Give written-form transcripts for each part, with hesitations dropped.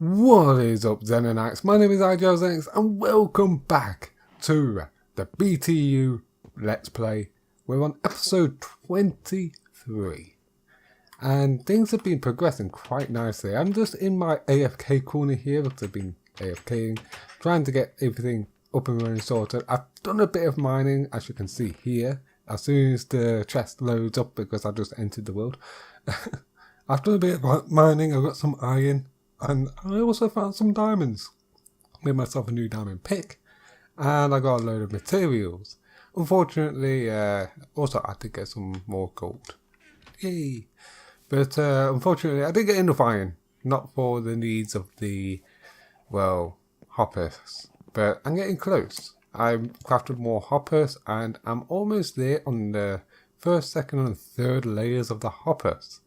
What is up, Xenix? My name is Xenix and welcome back to the BTU Let's Play. We're on episode 23 and things have been progressing quite nicely. I'm just in my AFK corner here because I've been AFKing, trying to get everything up and running sorted. I've done a bit of mining, as you can see here, as soon as the chest loads up because I just entered the world. I've done a bit of mining, I've got some iron. And I also found some diamonds. Made myself a new diamond pick. And I got a load of materials. Unfortunately, also I did get some more gold. Yay! But unfortunately I didn't get enough iron. Not for the needs of the, well, hoppers. But I'm getting close. I've crafted more hoppers and I'm almost there on the first, second and third layers of the hoppers.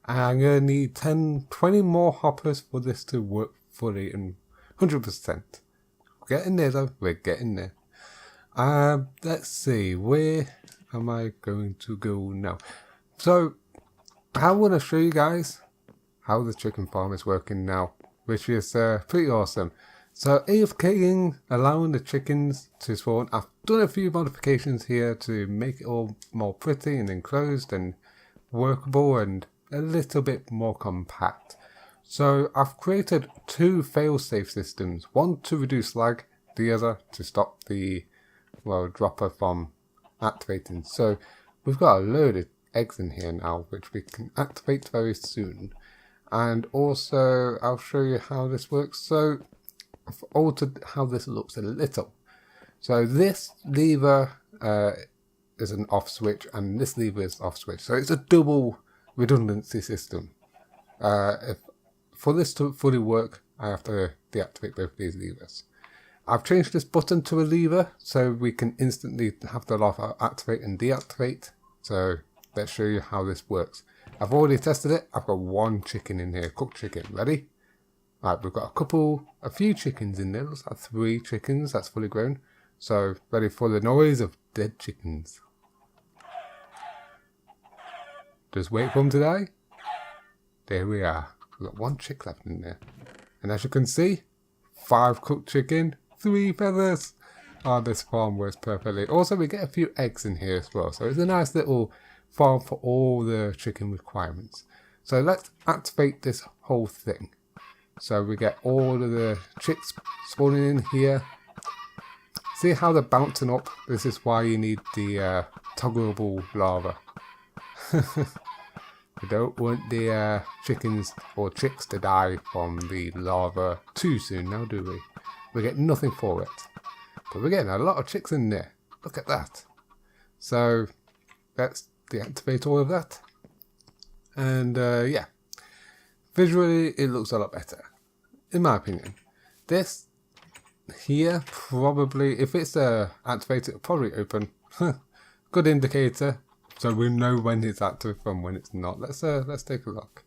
I'm going to need 20 more hoppers for this to work fully and 100%. Getting there though, we're getting there. Let's see, where am I going to go now? So, I want to show you guys how the chicken farm is working now, which is pretty awesome. So, AFKing, allowing the chickens to spawn. I've done a few modifications here to make it all more pretty and enclosed and workable and a little bit more compact. So I've created two fail-safe systems, one to reduce lag, the other to stop the, well, dropper from activating. So we've got a load of eggs in here now which we can activate very soon, and also I'll show you how this works. So I've altered how this looks a little. So this lever is an off switch and this lever is off switch, so it's a double redundancy system. For this to fully work, I have to deactivate both these levers. I've changed this button to a lever so we can instantly have the lever activate and deactivate. So let's show you how this works. I've already tested it. I've got one chicken in here, cooked chicken. Ready? Right, we've got a few chickens in there. Looks like 3 chickens that's fully grown. So ready for the noise of dead chickens. Just wait for them to die. There we are. We've got 1 chick left in there. And as you can see, 5 cooked chicken, 3 feathers. Oh, this farm works perfectly. Also, we get a few eggs in here as well. So it's a nice little farm for all the chicken requirements. So let's activate this whole thing. So we get all of the chicks spawning in here. See how they're bouncing up? This is why you need the toggleable lava. We don't want the chickens or chicks to die from the lava too soon now, do we? We get nothing for it. But we're getting a lot of chicks in there. Look at that. So let's deactivate all of that. And yeah, visually it looks a lot better, in my opinion. This here probably, if it's activated, it'll probably open. Good indicator. So we know when it's active and when it's not. Let's take a look.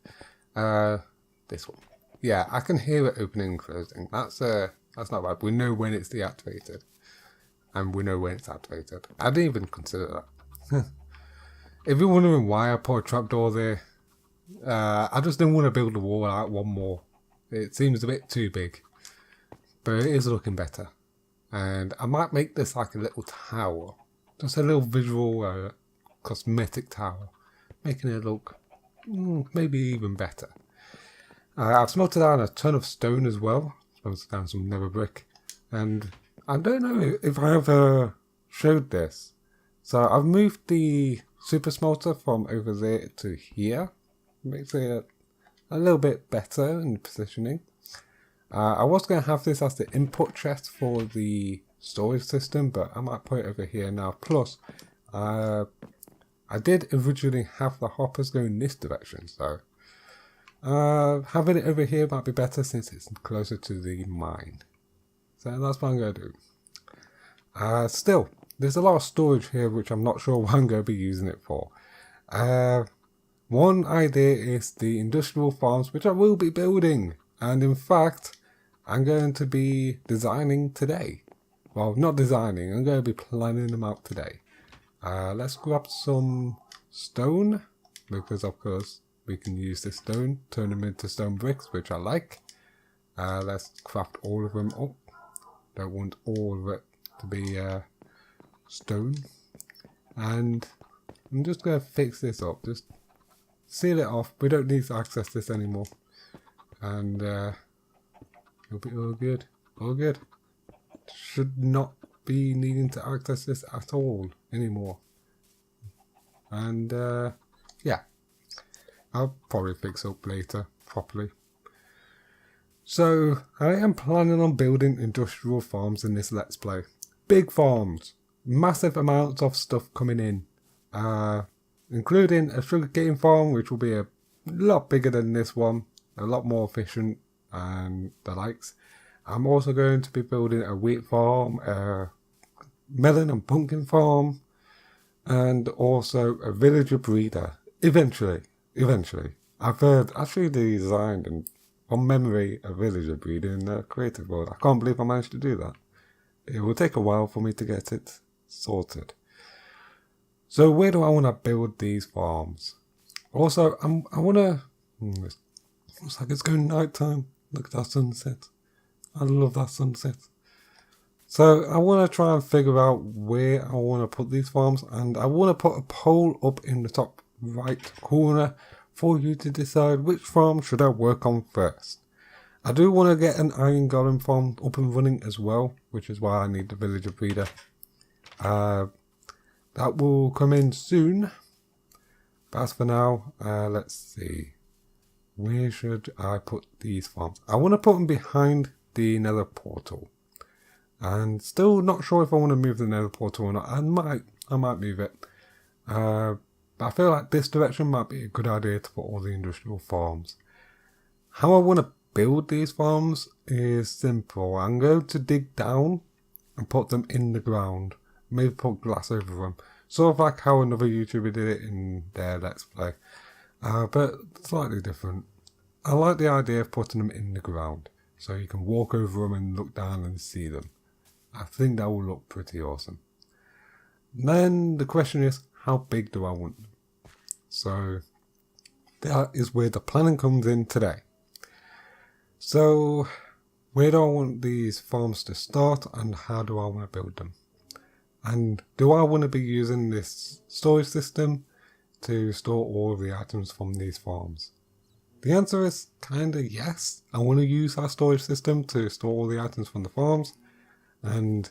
This one. Yeah, I can hear it opening and closing. That's not bad. We know when it's deactivated, and we know when it's activated. I didn't even consider that. If you're wondering why I put a trapdoor there, I just didn't want to build the wall out one more. It seems a bit too big, but it is looking better. And I might make this like a little tower, just a little visual. Cosmetic tower, making it look maybe even better. I've smelted down a ton of stone as well, smelted down some nether brick, and I don't know if I ever showed this. So I've moved the super smelter from over there to here, makes it a little bit better in positioning. I was going to have this as the input chest for the storage system, but I might put it over here now. Plus, I did originally have the hoppers go in this direction, so having it over here might be better since it's closer to the mine. So that's what I'm going to do. Still, there's a lot of storage here which I'm not sure what I'm going to be using it for. One idea is the industrial farms which I will be building, and in fact I'm going to be designing today. Well, not designing, I'm going to be planning them out today. Let's grab some stone, because of course we can use this stone, turn them into stone bricks, which I like. Let's craft all of them up. Don't want all of it to be stone. And I'm just going to fix this up. Just seal it off. We don't need to access this anymore. And it'll be all good. All good. Should not be needing to access this at all anymore. And yeah, I'll probably fix up later properly. So I am planning on building industrial farms in this Let's Play. Big farms, massive amounts of stuff coming in, including a sugarcane farm, which will be a lot bigger than this one, a lot more efficient and the likes. I'm also going to be building a wheat farm, a melon and pumpkin farm, and also a villager breeder. Eventually. I've actually designed and from memory a villager breeder in the creative world. I can't believe I managed to do that. It will take a while for me to get it sorted. So where do I want to build these farms? Also, I want to... Looks like it's going night time. Look at that sunset. I love that sunset. So I want to try and figure out where I want to put these farms, and I want to put a poll up in the top right corner for you to decide which farm should I work on first. I do want to get an iron golem farm up and running as well, which is why I need the villager breeder. That will come in soon. But as for now, let's see. Where should I put these farms? I want to put them behind the nether portal. And still not sure if I want to move the nether portal or not. I might move it. But I feel like this direction might be a good idea to put all the industrial farms. How I want to build these farms is simple. I'm going to dig down and put them in the ground. Maybe put glass over them. Sort of like how another YouTuber did it in their Let's Play. But slightly different. I like the idea of putting them in the ground. So you can walk over them and look down and see them. I think that will look pretty awesome. Then the question is, how big do I want them? So that is where the planning comes in today. So where do I want these farms to start and how do I want to build them? And do I want to be using this storage system to store all of the items from these farms? The answer is kind of yes. I want to use our storage system to store all the items from the farms, and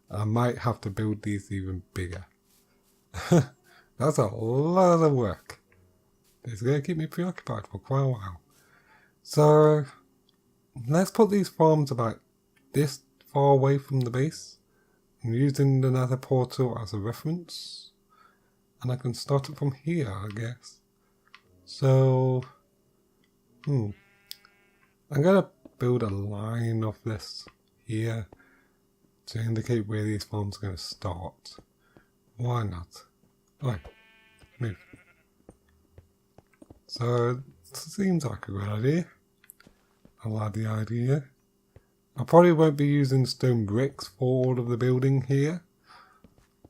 I might have to build these even bigger. That's a lot of work. It's going to keep me preoccupied for quite a while. So let's put these farms about this far away from the base. I'm using the nether portal as a reference. And I can start it from here, I guess. So, I'm going to build a line of this here to indicate where these farms are going to start. Why not? Right, move. So, it seems like a good idea. I like the idea. I probably won't be using stone bricks for all of the building here.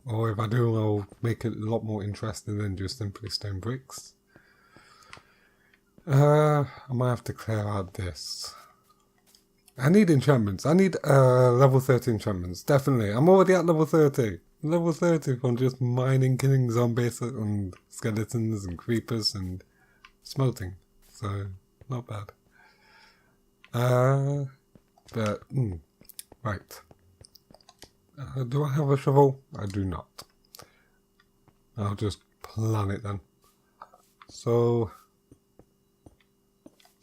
Or if I do, I'll make it a lot more interesting than just simply stone bricks. I might have to clear out this. I need enchantments. I need level 30 enchantments. Definitely. I'm already at level 30. Level 30 from just mining, killing zombies and skeletons and creepers and smelting. So, not bad. Right. Do I have a shovel? I do not. I'll just plan it then. So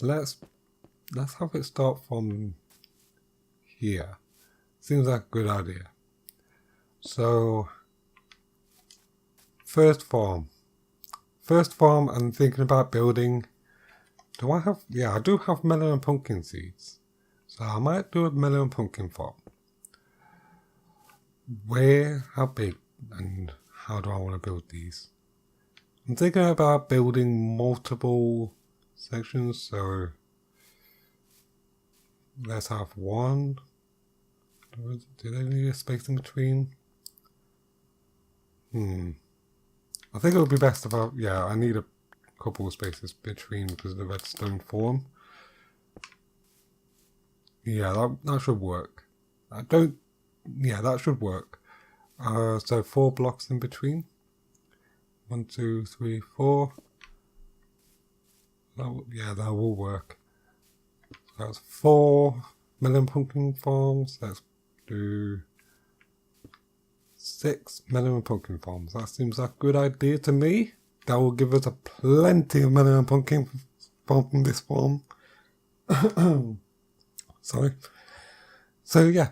let's have it start from here. Seems like a good idea. So first farm. I'm thinking about building. Do I have? Yeah, I do have melon and pumpkin seeds. So I might do a melon and pumpkin farm. Where, how big, and how do I want to build these? I'm thinking about building multiple sections, so let's have one. Do they need a space in between? I think it would be best if I need a couple of spaces between because of the redstone form. Yeah, that should work. I don't... Yeah, that should work. So 4 blocks in between. 1, 2, 3, 4. Yeah, that will work. So that's 4 melon pumpkin farms. Let's do 6 melon and pumpkin farms. That seems like a good idea to me. That will give us a plenty of melon and pumpkin from this farm. Sorry. So yeah,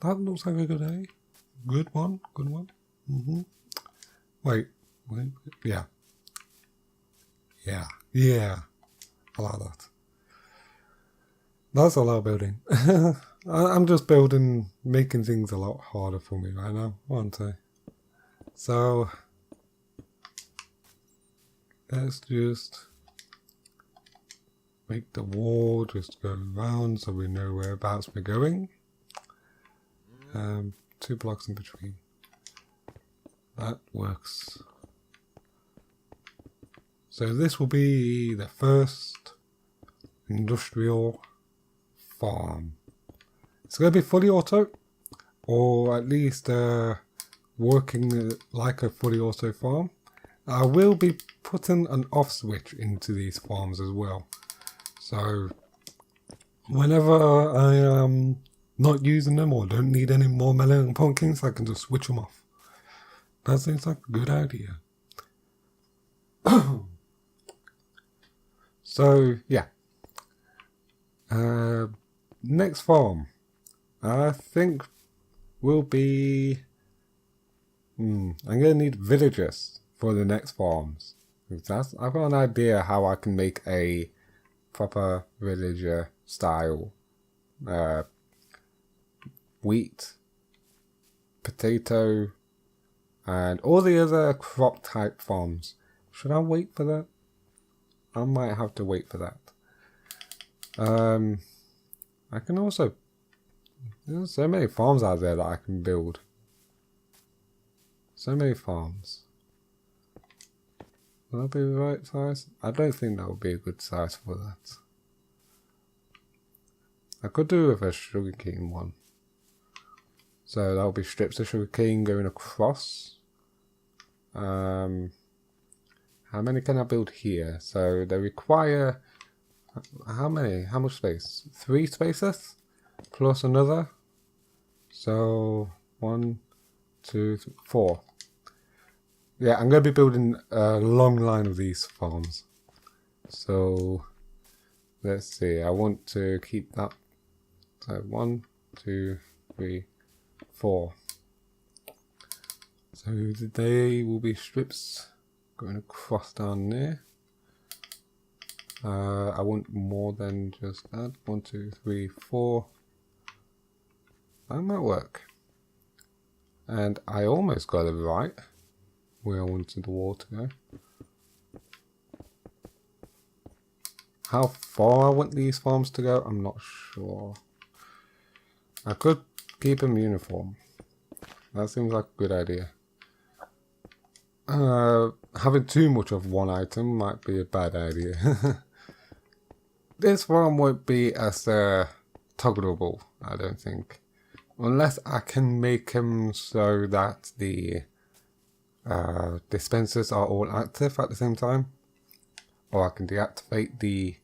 that looks like a good idea. Good one. Wait. Yeah. I like that. That's a lot of building. I'm just making things a lot harder for me right now, aren't I? So, let's just make the wall just go around so we know whereabouts we're going. 2 blocks in between. That works. So this will be the first industrial farm. It's going to be fully auto, or at least working like a fully auto farm. I will be putting an off switch into these farms as well. So whenever I am not using them or don't need any more melon and pumpkins, I can just switch them off. That seems like a good idea. So yeah. Next farm, I think, will be... I'm going to need villagers for the next farms. I've got an idea how I can make a proper villager style wheat, potato, and all the other crop type farms. Should I wait for that? I might have to wait for that. I can also... There's so many farms out there that I can build. So many farms. Will that be the right size? I don't think that would be a good size for that. I could do with a sugarcane one. So that will be strips of sugarcane going across. How many can I build here? So they require... How many? How much space? 3 spaces? Plus another. So 1, 2, 3, 4. Yeah, I'm going to be building a long line of these farms. So let's see. I want to keep that. So 1, 2, 3, 4. So they will be strips going across down there. I want more than just that. 1, 2, 3, 4. That might work. And I almost got it right where I wanted the wall to go. How far I want these farms to go, I'm not sure. I could keep them uniform. That seems like a good idea. Having too much of one item might be a bad idea. This farm won't be as toggleable, I don't think. Unless I can make them so that the dispensers are all active at the same time. Or I can deactivate the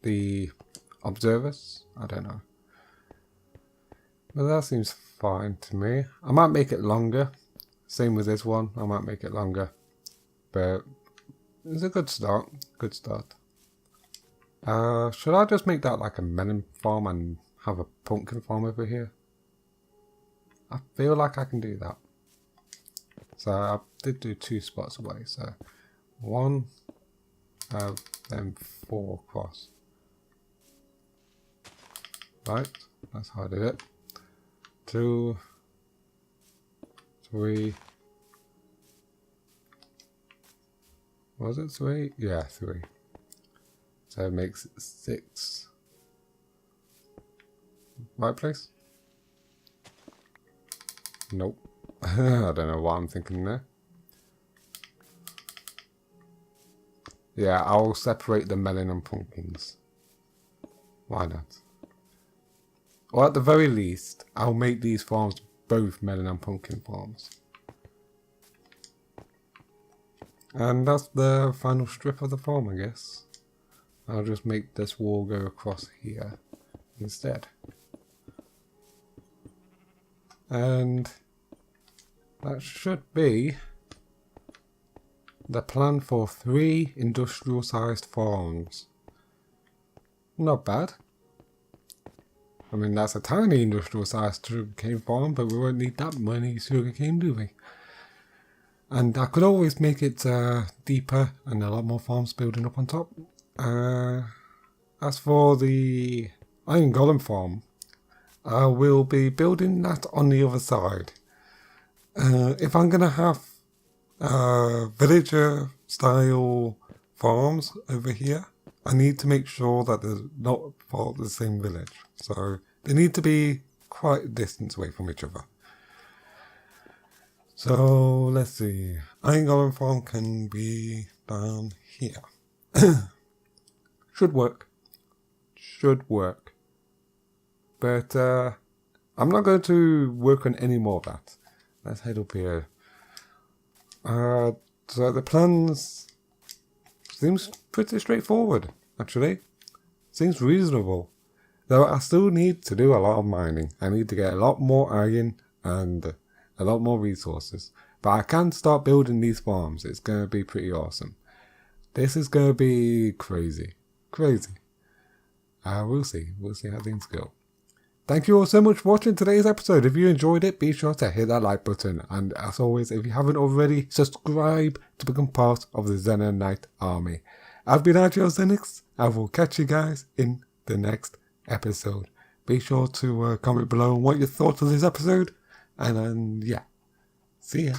the observers. I don't know. But that seems fine to me. I might make it longer. Same with this one. I might make it longer. But it's a good start. Good start. Should I just make that like a melon farm and have a pumpkin farm over here? I feel like I can do that. So I did do 2 spots away. So 1, then 4 across. Right, that's how I did it. 2, 3. Was it 3? Yeah, 3. So it makes 6. Right place? Nope. I don't know what I'm thinking there. Yeah, I'll separate the melon and pumpkins. Why not? Or at the very least, I'll make these farms both melon and pumpkin farms. And that's the final strip of the farm, I guess. I'll just make this wall go across here instead. And that should be the plan for 3 industrial sized farms. Not bad. I mean, that's a tiny industrial sized sugarcane farm, but we won't need that many sugarcane, do we? And I could always make it deeper and a lot more farms building up on top. As for the Iron Golem farm, I will be building that on the other side. If I'm going to have villager style farms over here, I need to make sure that they're not part of the same village. So they need to be quite a distance away from each other. So let's see. Iron Golem farm can be down here. Should work. Should work. But I'm not going to work on any more of that. Let's head up here. So the plans seems pretty straightforward, actually. Seems reasonable. Though I still need to do a lot of mining. I need to get a lot more iron and a lot more resources. But I can start building these farms. It's going to be pretty awesome. This is going to be crazy. Crazy. We'll see. We'll see how things go. Thank you all so much for watching today's episode. If you enjoyed it, be sure to hit that like button. And as always, if you haven't already, subscribe to become part of the Xenix army. I've been Xenix. I will catch you guys in the next episode. Be sure to comment below on what you thought of this episode. And yeah, see ya.